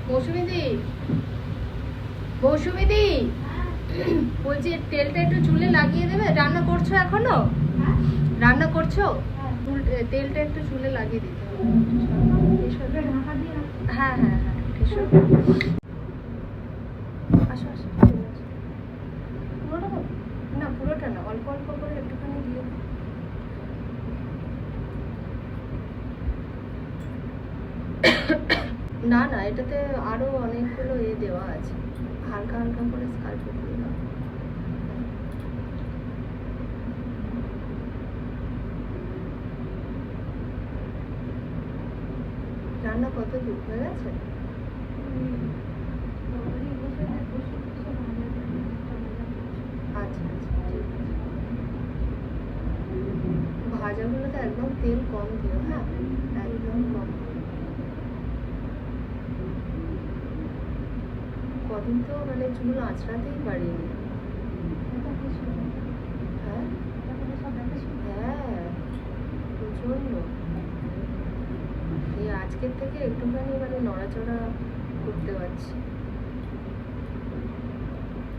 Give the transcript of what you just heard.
মৌসুমিদি, মৌসুমিদি, বলছি তেলটা একটু চুলে লাগিয়ে দেবে। রান্না করছো এখনো? রান্না করছো? তেলটা একটু চুলে লাগিয়ে দিতে হবে। হ্যাঁ হ্যাঁ হ্যাঁ, এসো। আসো আসো, পুরোটা না, পুরোটা না, অল্প অল্প করে একটুখানি দিয়ে। না না, এটাতে আরো অনেকগুলো দেওয়া আছে, হালকা হালকা করে স্কাল্পে দিয়ে দাও। রান্না কত দূর হয়ে গেছে? আচ্ছা আচ্ছা, ঠিক আছে। ভাজাগুলোতে একদম তেল কম দিও, হ্যাঁ একদম কম। কদিন তো মানে চুল আঁচড়াতেই পারিনি। হ্যাঁ হ্যাঁ, প্রচন্ড। এই আজকের থেকে একটুখানি মানে নড়াচড়া করতে পারছি।